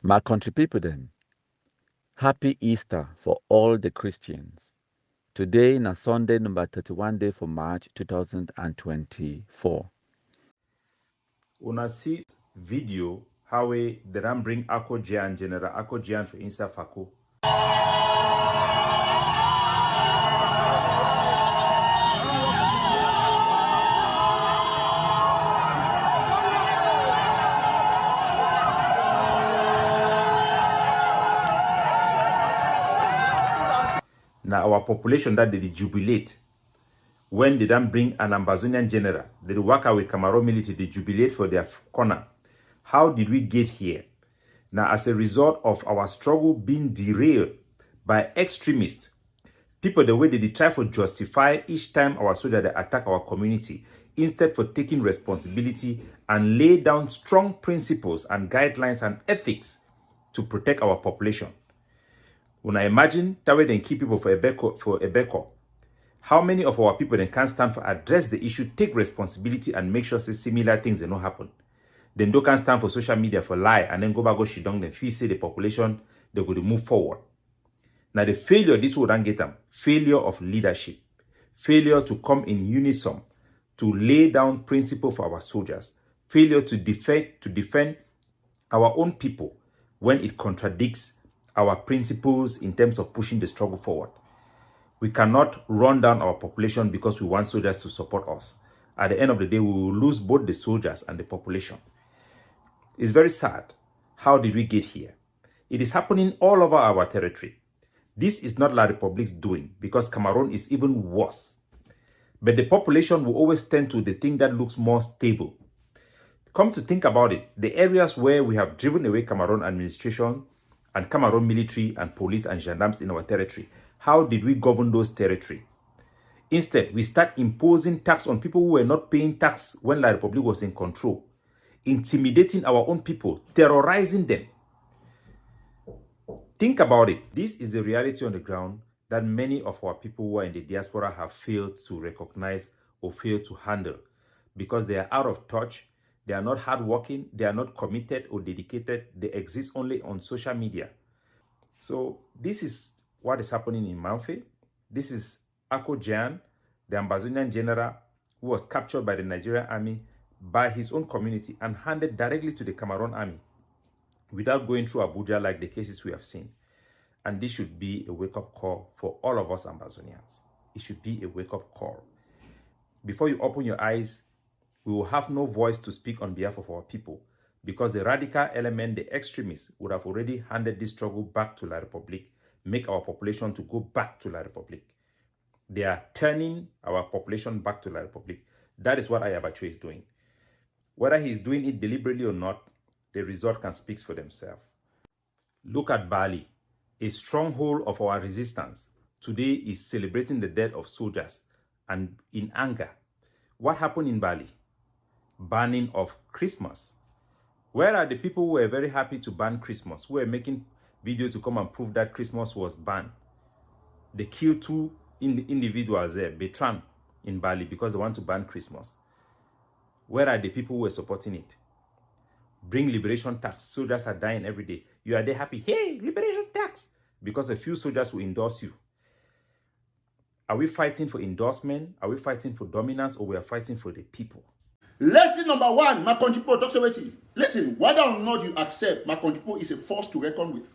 My country people then, happy Easter for all the Christians. Today na Sunday number 31 day for March 2024. Una see video how we the ram bring Akojian General Akojian for Insa Fako. Now our population that they jubilate when they don't bring an Ambazonian general, they work out with Cameroon military, they jubilate for their corner. How did we get here? Now, as a result of our struggle being derailed by extremists, people the way they try to justify each time our soldiers they attack our community, instead for taking responsibility and lay down strong principles and guidelines and ethics to protect our population. When I imagine that way they keep people for a beko, how many of our people then can stand for address the issue, take responsibility, and make sure say similar things they don't happen? Then they can stand for social media for lie and then go back go shidong, then feel say the population they go to move forward. Now the failure this would get them failure of leadership, failure to come in unison to lay down principle for our soldiers, failure to defend our own people when it contradicts our principles in terms of pushing the struggle forward. We cannot run down our population because we want soldiers to support us. At the end of the day, we will lose both the soldiers and the population. It's very sad. How did we get here? It is happening all over our territory. This is not La Republic's doing because Cameroon is even worse. But the population will always tend to the thing that looks more stable. Come to think about it, the areas where we have driven away Cameroon administration and Cameroon military and police and gendarmes in our territory, how did we govern those territories? Instead, we start imposing tax on people who were not paying tax when La Republic was in control, intimidating our own people, terrorizing them. Think about it. This is the reality on the ground that many of our people who are in the diaspora have failed to recognize or failed to handle because they are out of touch, they are not hardworking, they are not committed or dedicated, they exist only on social media. So this is what is happening in Manfe. This is Akojian, the Ambazonian general who was captured by the Nigerian army by his own community and handed directly to the Cameroon army without going through Abuja like the cases we have seen. And this should be a wake-up call for all of us Ambazonians. It should be a wake-up call. Before you open your eyes, we will have no voice to speak on behalf of our people because the radical element, the extremists, would have already handed this struggle back to La Republic, make our population to go back to La Republic. They are turning our population back to La Republic. That is what Ayabacho is doing. Whether he is doing it deliberately or not, the result can speak for themselves. Look at Bali, a stronghold of our resistance. Today is celebrating the death of soldiers and in anger. What happened in Bali? Banning of Christmas. Where are the people who were very happy to ban Christmas, who were making videos to come and prove that Christmas was banned? They killed two individuals there, Betran in Bali, because they want to ban Christmas. Where are the people who were supporting it? Bring liberation tax. Soldiers are dying every day. You are there happy. Hey, liberation tax. Because a few soldiers will endorse you. Are we fighting for endorsement? Are we fighting for dominance? Or we are fighting for the people? Lesson number one, my country people, talk to listen, whether or not you accept, my country people is a force to reckon with.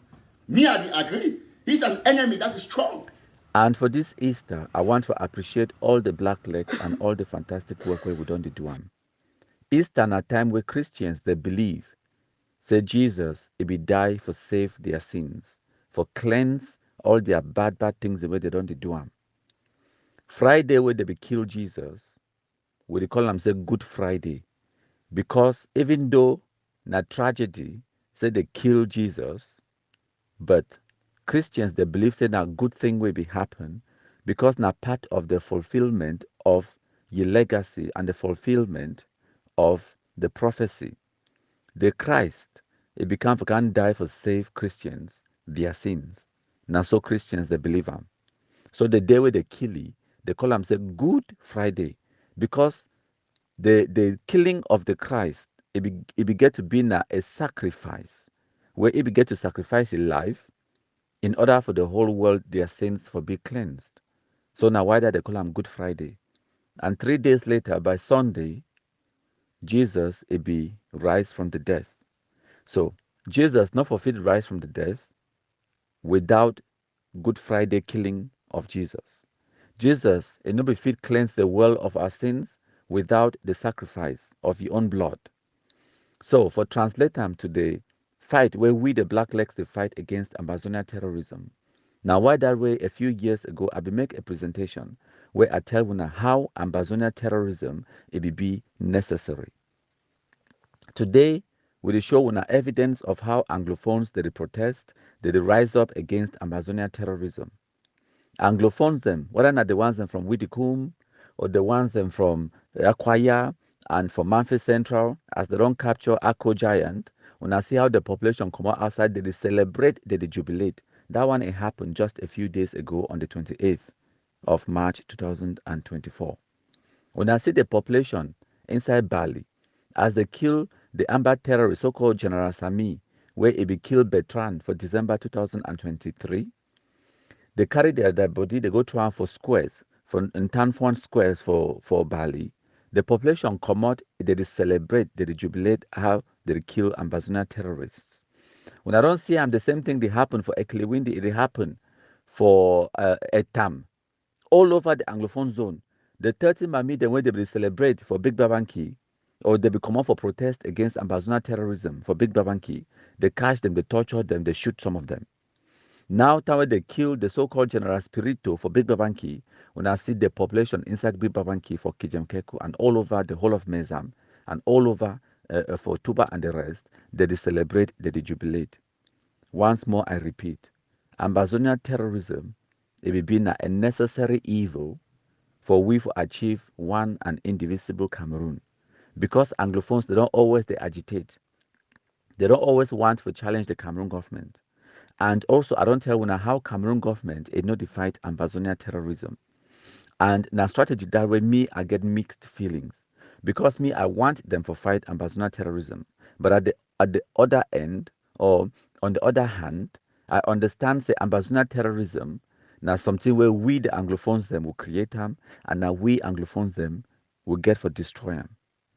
Me, I agree. He's an enemy that is strong. And for this Easter, I want to appreciate all the black legs and all the fantastic work we done to do. Easter na time where Christians they believe, say Jesus, he be die for save their sins, for cleanse all their bad things the way they don't do them. Friday where they be kill Jesus, we dey call them say Good Friday, because even though na tragedy, say they kill Jesus, but Christians they believe say na good thing will be happen because na part of the fulfillment of your legacy and the fulfillment of the prophecy. The Christ, he become for can die for save Christians their sins. Now so Christians they believe him. So the day where they kill him, they call him say Good Friday because the killing of the Christ it be get to be now a sacrifice where he began to sacrifice his life in order for the whole world their sins for be cleansed. So now why did they call him Good Friday? And 3 days later, by Sunday, Jesus be rise from the death. So Jesus not fulfilled rise from the death without Good Friday killing of Jesus. Jesus not be fit cleanse the world of our sins without the sacrifice of your own blood. So for translate them to the fight where we the blacklegs they fight against Ambazonian terrorism. Now why that way a few years ago I be make a presentation where I tell you how Ambazonian terrorism it be necessary. Today we show evidence of how Anglophones they protest, they rise up against Ambazonian terrorism. Anglophones them, whether not the ones them from Widikum or the ones them from Akwaya and from Memphis Central, as they don't capture Akko Giant, when I see how the population come out outside, they celebrate, they jubilate. That one it happened just a few days ago on the 28th of March 2024. When I see the population inside Bali, as they kill the Amba terrorist, so-called General Sami, where he be killed Bertrand for December 2023, they carry their body, they go try for squares, for in town fund squares for Bali. The population come out, they celebrate, they jubilate how they kill Ambazonian terrorists. When I don't see them, the same thing they happen for Eklewindi, it happen for Etam. All over the Anglophone zone. The 30 Mami, the way they will celebrate for Big Babanki, or they will come out for protest against Ambazonian terrorism for Big Babanki. They catch them, they torture them, they shoot some of them. Now, time they kill the so-called General Spirito for Big Babanki, when I see the population inside Big Babanki for Kijemkeku and all over the whole of Mezam and all over for Tuba and the rest, they celebrate, they jubilate. Once more, I repeat, Ambazonian terrorism, it will be a necessary evil for we to achieve one and indivisible Cameroon. Because Anglophones, they don't always they agitate. They don't always want to challenge the Cameroon government. And also, I don't tell you now how Cameroon government is not to fight Ambazonian terrorism. And now strategy that way, me, I get mixed feelings. Because me, I want them to fight Ambazonian terrorism. But at the other end, or on the other hand, I understand say Ambazonian terrorism, now something where we the Anglophones them will create them, and now we Anglophones them will get for destroy them.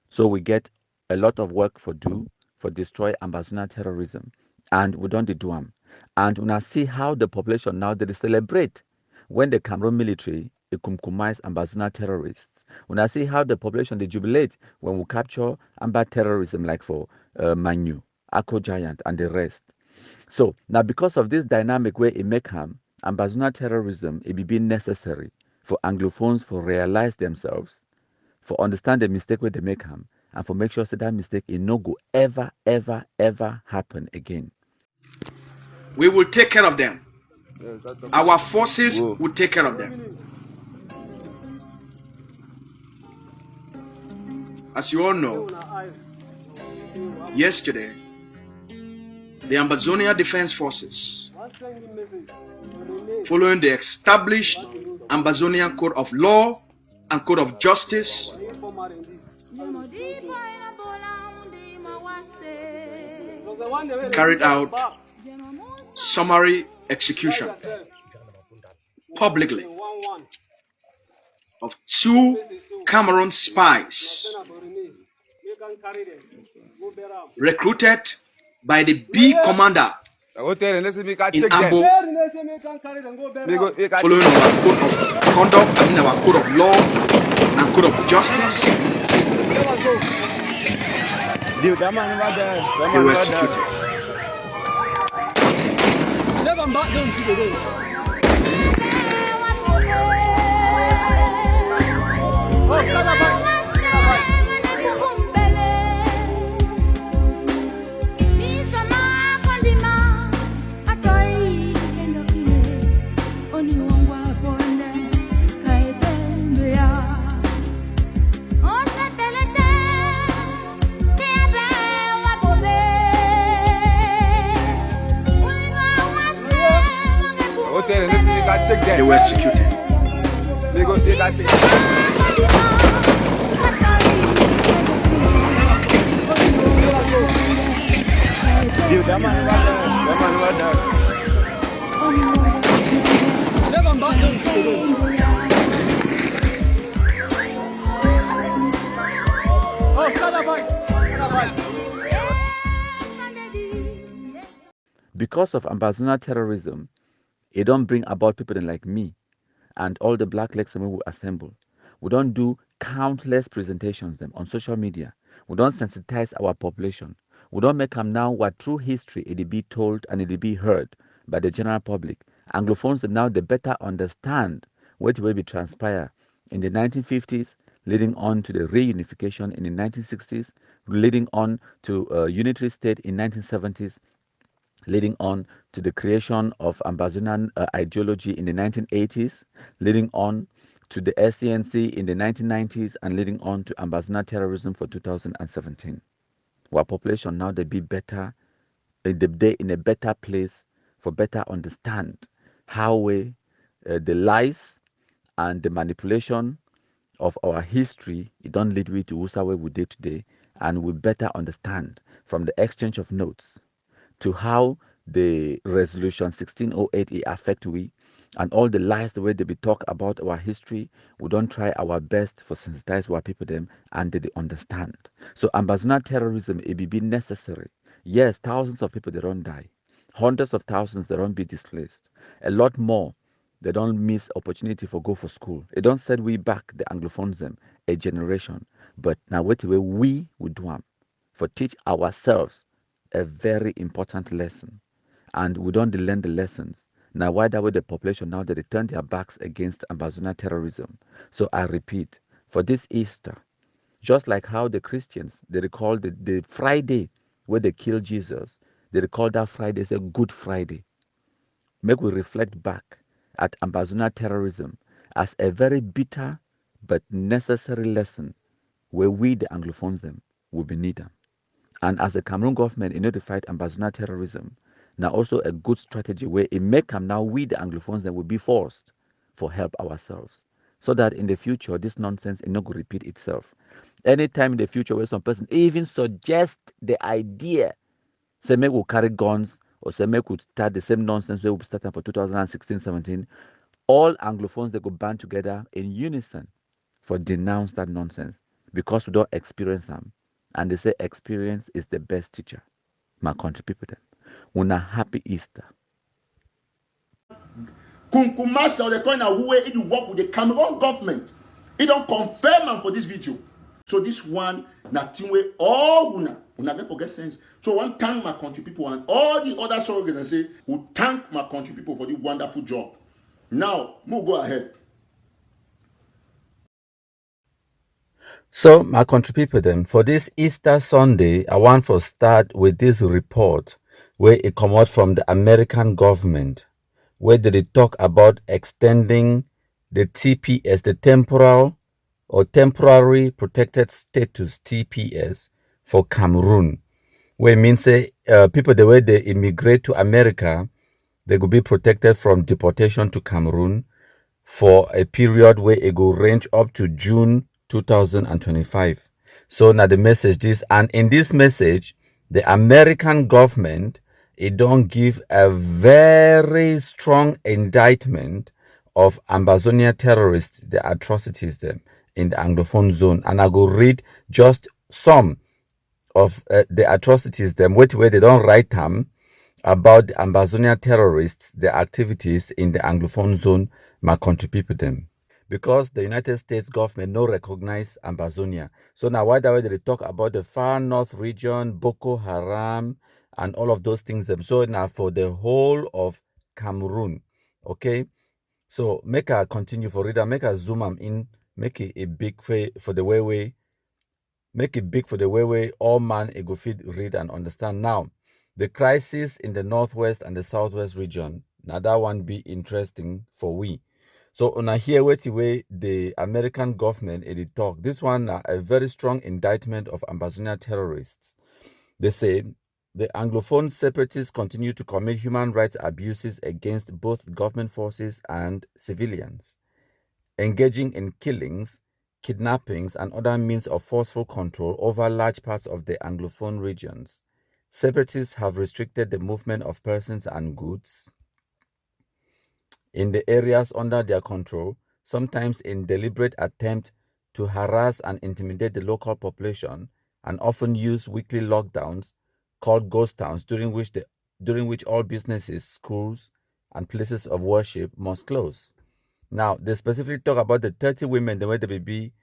So we get a lot of work for do for destroy Ambazonian terrorism. And we don't do them. And when I see how the population now they celebrate when the Cameroon military kumkumize Ambazonian terrorists. When I see how the population they jubilate when we capture Amba terrorism like for Manu, Akko Giant and the rest. So now because of this dynamic where it make Ambazonian terrorism it be necessary for Anglophones to realize themselves, for understand the mistake where they make and for make sure that mistake it no go ever happen again. We will take care of them. Our forces will take care of them. As you all know, yesterday, the Ambazonian Defense Forces, following the established Ambazonian Code of Law and Code of Justice, carried out summary execution publicly of 2 Cameroon spies recruited by the B commander in Ambo, following our code of conduct, our code of law and code of justice. They were executed. They were executed. Because of Ambazonian terrorism, it don't bring about people like me and all the black legs we will assemble. We don't do countless presentations them on social media. We don't sensitize our population. We don't make them now what true history it be told and it be heard by the general public. Anglophones them now they better understand what will be transpire in the 1950s, leading on to the reunification in the 1960s, leading on to unitary state in 1970s, leading on to the creation of Ambazonian ideology in the 1980s, leading on to the SCNC in the 1990s, and leading on to Ambazonian terrorism for 2017. Our population now they be better, they in a better place for better understand how we the lies and the manipulation of our history it don't lead we to Usawe we did today, and we better understand from the exchange of notes to how the resolution 1608 it affect we and all the lies the way they be talk about our history. We don't try our best for sensitize our people them and they understand. So Ambazonian terrorism it be necessary. Yes, thousands of people they don't die, hundreds of thousands they don't be displaced, a lot more they don't miss opportunity for go for school. It don't set we back the anglophones them a generation, but now what way we would do them for teach ourselves a very important lesson, and we don't learn the lessons. Now, why that way the population now they turn their backs against Ambazonian terrorism? So I repeat, for this Easter, just like how the Christians they recall the Friday where they killed Jesus, they recall that Friday as a Good Friday. Make we reflect back at Ambazonian terrorism as a very bitter but necessary lesson where we the Anglophones them will be needed. And as the Cameroon government in order to fight Ambazonian terrorism, now also a good strategy where it may come now we the Anglophones that will be forced for help ourselves. So that in the future this nonsense is not going to repeat itself. Anytime in the future where some person even suggest the idea, say maybe we'll carry guns or say maybe we'll start the same nonsense we will start for 2016-17, all Anglophones they go band together in unison for denounce that nonsense because we don't experience them. And they say experience is the best teacher. My country people them. Una happy Easter. Kunkumaster or the kind of way it work with the Cameroon government. It don't confirm am for this video. So this one, nothing way all una get forget sense. So I want thank my country people and all the other soldiers say who thank my country people for this wonderful job. Now, we'll go ahead. So, my country people, them for this Easter Sunday, I want to start with this report where it come out from the American government, where they talk about extending the TPS, the temporal or temporary protected status (TPS) for Cameroon, where it means people the way they immigrate to America, they could be protected from deportation to Cameroon for a period where it will range up to June 2025. So now the message is, and in this message, the American government, it don't give a very strong indictment of Ambazonian terrorists, the atrocities them in the Anglophone zone. And I go read just some of the atrocities them, where they don't write them about the Ambazonian terrorists, their activities in the Anglophone zone, my country people them. Because the United States government no recognize Ambazonia. So now why that way they talk about the far north region, Boko Haram, and all of those things. So now for the whole of Cameroon. Okay. So make a continue for reader, make a zoom am in, make it a big for the way. Make it big for the way all man a go fit read and understand. Now, the crisis in the northwest and the southwest region, now that one be interesting for we. So on a here way the American government it talk. This one a very strong indictment of Ambazonian terrorists. They say the Anglophone separatists continue to commit human rights abuses against both government forces and civilians, engaging in killings, kidnappings, and other means of forceful control over large parts of the Anglophone regions. Separatists have restricted the movement of persons and goods in the areas under their control, sometimes in deliberate attempt to harass and intimidate the local population, and often use weekly lockdowns called ghost towns during which all businesses, schools, and places of worship must close. Now, they specifically talk about the 30 women that were to be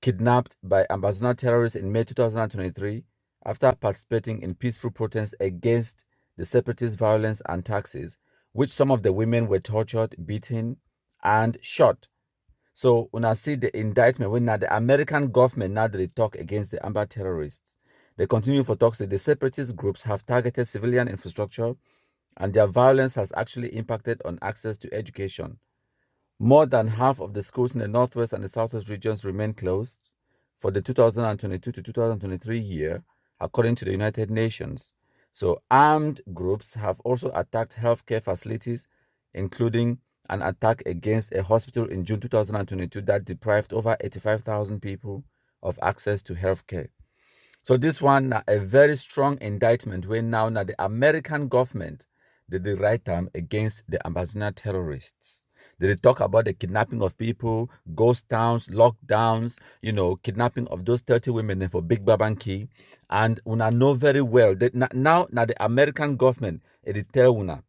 kidnapped by Ambazonian terrorists in May 2023 after participating in peaceful protests against the separatist violence and taxes, which some of the women were tortured, beaten, and shot. So when I see the indictment, when now the American government, now that they talk against the Amba terrorists, they continue for talks that the separatist groups have targeted civilian infrastructure and their violence has actually impacted on access to education. More than half of the schools in the Northwest and the Southwest regions remain closed for the 2022 to 2023 year, according to the United Nations. So armed groups have also attacked healthcare facilities, including an attack against a hospital in June 2022 that deprived over 85,000 people of access to healthcare. So this one, a very strong indictment where now the American government did the right time against the Ambazonian terrorists. They talk about the kidnapping of people, ghost towns, lockdowns, kidnapping of those 30 women for Big Babanki. And una know very well that now the American government, it tell una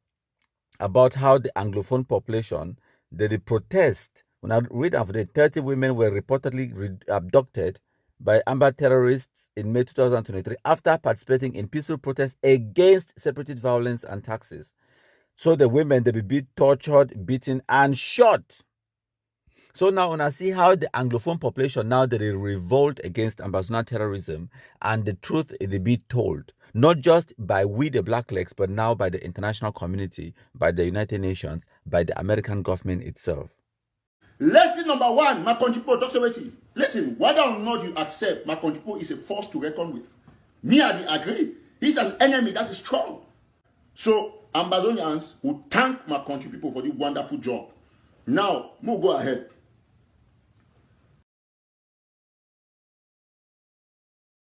about how the Anglophone population, they protest. When I read of the 30 women were reportedly abducted by Amba terrorists in May 2023 after participating in peaceful protests against separatist violence and taxes. So the women, they be tortured, beaten, and shot. So now when I see how the Anglophone population now they revolt against Ambazonian terrorism, and the truth is be told, not just by we the Blacklegs, but now by the international community, by the United Nations, by the American government itself. Lesson number one, my country people talks about it. Listen, whether or not you accept, my country people is a force to reckon with. Me, I agree. He's an enemy that is strong. So Ambazonians will thank my country people for the wonderful job. Now, we'll go ahead.